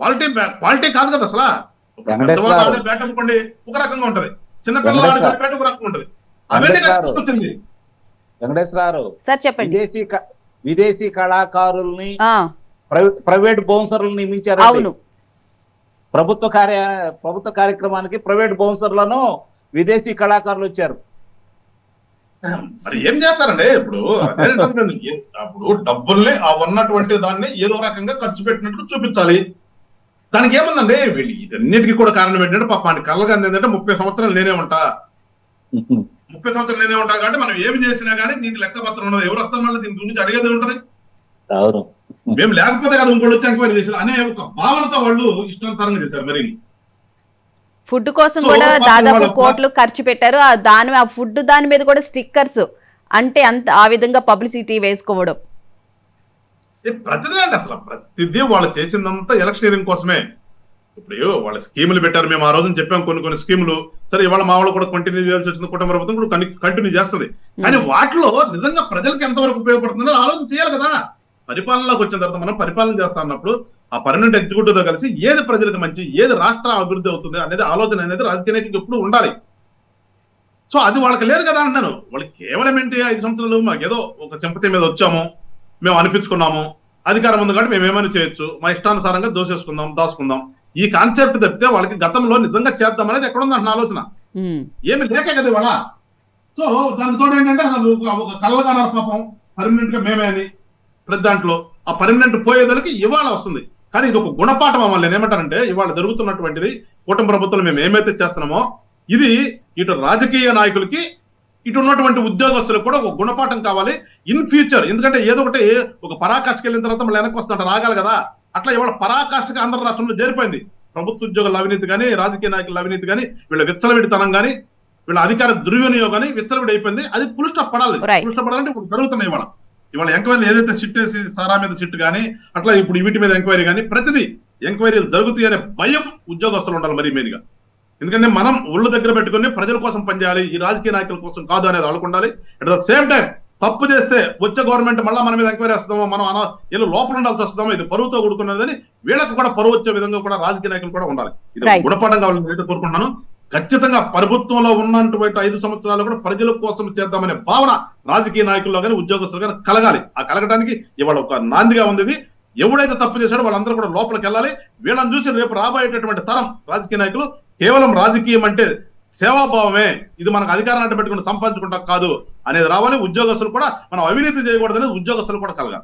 Quality quality కాదు కదా అసలు. పెద్దవాళ్ళు ఆడే బ్యాట్ అనుకోండి ఒక రకంగా ఉంటది, చిన్నపిల్లలు ఆడే బ్యాట్ ఒక రకంగా ఉంటది. అవన్నీ తీసుకొచ్చింది వెంకటేశ్వరరావు. సార్ చెప్పండి. విదేశీ కళాకారుల్ని ప్రైవేట్ బౌన్సర్లను నియమించారు. అవును, ప్రభుత్వ కార్యక్రమానికి ప్రైవేట్ బౌన్సర్లను విదేశీ కళాకారులు వచ్చారు. మరి ఏం చేస్తారండి ఇప్పుడు? అప్పుడు డబ్బుల్ని ఆ ఉన్నటువంటి దాన్ని ఏదో రకంగా ఖర్చు పెట్టినట్లు చూపించాలి. దానికి ఏముందండి, వీళ్ళు వీటన్నిటికీ కూడా కారణం ఏంటంటే పాప కళ్ళగా ఏంటంటే 30 సంవత్సరాలు నేనే ఉంటా 30 సంవత్సరాలు నేనే ఉంటా కాబట్టి మనం ఏమి చేసినా కానీ దీనికి లెక్కపత్రం ఉండదు. ఎవరు వస్తారు మళ్ళీ దీని గురించి అడిగేది ఉంటది. అవును, మేము లేకపోతే కదా ఇంకోటి వచ్చి ఎంక్వైరీ చేసేది అనే ఒక భావనతో వాళ్ళు ఇష్టానుసారంగా చేశారు. మరి ఫుడ్ కోసం కూడా దాదాపు కోట్లు ఖర్చు పెట్టారు. ఆ ఫుడ్ దాని మీద కూడా స్టిక్కర్స్ అంటే ఆ విధంగా పబ్లిసిటీ వేసుకోవడం ప్రతిదీ అండి. అసలు ప్రతిదీ వాళ్ళు చేసిందంతా ఎలక్షనీరింగ్ కోసమే. ఇప్పుడు వాళ్ళ స్కీములు పెట్టారు, మేము ఆ రోజున చెప్పాం కొన్ని స్కీములు. సరే ఇవాళ మా వాళ్ళు కూడా కంటిన్యూ చేయాల్సి వచ్చింది, కుటుంబ ప్రభుత్వం కూడా కంటిన్యూ చేస్తుంది. కానీ వాటిలో నిజంగా ప్రజలకు ఎంతవరకు ఉపయోగపడుతుందో ఆలోచన చేయాలి కదా. పరిపాలనలోకి వచ్చిన తర్వాత మనం పరిపాలన చేస్తా అన్నప్పుడు ఆ పర్మనెంట్ ఎగ్జిక్యూటివ్ తో కలిసి ఏది ప్రజలకు మంచి, ఏది రాష్ట్ర అభివృద్ధి అవుతుంది అనేది ఆలోచన అనేది రాజకీయ నాయకులకు ఎప్పుడు ఉండాలి. సో అది వాళ్ళకి లేదు కదా అన్నాను. వాళ్ళకి కేవలం ఏంటి 5 సంవత్సరాలు మాకేదో ఒక సింపతి మీద వచ్చాము, మేము అనిపించుకున్నాము, అధికారం ఉంది కాబట్టి మేము ఏమైనా చేయొచ్చు, మా ఇష్టానుసారంగా దాచుకుందాం ఈ కాన్సెప్ట్ తప్పితే వాళ్ళకి గతంలో నిజంగా చేద్దాం అనేది ఎక్కడ ఉంది అంటున్న ఆలోచన ఏమి లేకే కదా ఇవాళ. సో దానికి తోడు ఏంటంటే అసలు ఒక కళ్ళగానారు పాపం పర్మనెంట్ గా మేమే అని ప్రతి దాంట్లో ఆ పర్మనెంట్ పోయేదానికి ఇవాళ వస్తుంది. కానీ ఇది ఒక గుణపాఠం అవ్వాలి. నేను ఏమంటానంటే ఇవాళ జరుగుతున్నటువంటిది కూటమి ప్రభుత్వం మేము ఏమైతే చేస్తున్నామో ఇది ఇటు రాజకీయ నాయకులకి ఇటు ఉన్నటువంటి ఉద్యోగస్తులకు కూడా ఒక గుణపాఠం కావాలి ఇన్ ఫ్యూచర్. ఎందుకంటే ఏదో ఒకటి ఒక పరాకాష్ఠకి వెళ్ళిన తర్వాత మళ్ళీ వెనక్కి వస్తుంట రాగాలి కదా. అట్లా ఇవాళ పరాకాష్ఠకి ఆంధ్ర రాష్ట్రంలో చేరిపోయింది. ప్రభుత్వ ఉద్యోగుల అవినీతి కానీ, రాజకీయ నాయకుల అవినీతి కానీ, వీళ్ళ విచ్చలవిడితనం కానీ, వీళ్ళ అధికార దుర్వినియోగాన్ని విచ్చలవిడి అయిపోయింది. అది ఫుల్ స్టాప్ పడాలి. ఫుల్ స్టాప్ పడాలంటే ఇప్పుడు జరుగుతున్నాయి ఇవాళ ఎంక్వైరీ ఏదైతే సిట్ వేసి సారా మీద సిట్ కానీ అట్లా ఇప్పుడు వీటి మీద ఎంక్వైరీ కానీ ప్రతిదీ ఎంక్వైరీలు జరుగుతాయి అనే భయం ఉద్యోగస్తులు ఉండాలి మరీ మెయిన్గా. ఎందుకంటే మనం ఒళ్ళు దగ్గర పెట్టుకుని ప్రజల కోసం పనిచేయాలి, ఈ రాజకీయ నాయకుల కోసం కాదు అనేది ఆడుకుండాలి. అట్ ద సేమ్ టైం తప్పు చేస్తే వచ్చే గవర్నమెంట్ మళ్ళీ మన మీద ఎంక్వైరీ వస్తుందో, మనం వీళ్ళు లోపల ఉండాల్సి వస్తుందో, ఇది పరువుతో కూడుకున్నదని వీళ్ళకు కూడా పరువు వచ్చే విధంగా కూడా రాజకీయ నాయకులు కూడా ఉండాలి. ఇది గుణపాఠం కావాలని నేను కోరుకుంటున్నాను. ఖచ్చితంగా ప్రభుత్వంలో ఉన్నటువంటి 5 సంవత్సరాలు కూడా ప్రజల కోసం చేద్దామనే భావన రాజకీయ నాయకుల్లో కానీ ఉద్యోగస్తులు కానీ కలగాలి. ఆ కలగడానికి ఇవాళ ఒక నాందిగా ఉంది. ఎవడైతే తప్పు చేశాడో వాళ్ళందరూ కూడా లోపలికి వెళ్ళాలి. వీళ్ళని చూసి రేపు రాబోయేటటువంటి తరం రాజకీయ నాయకులు కేవలం రాజకీయం అంటే సేవాభావమే, ఇది మనకు అధికారాన్ని పెట్టుకుని సంపాదించుకుంటా కాదు అనేది రావాలి. ఉద్యోగస్తులు కూడా మనం అవినీతి చేయకూడదనేది ఉద్యోగస్తులు కూడా కలగాలి.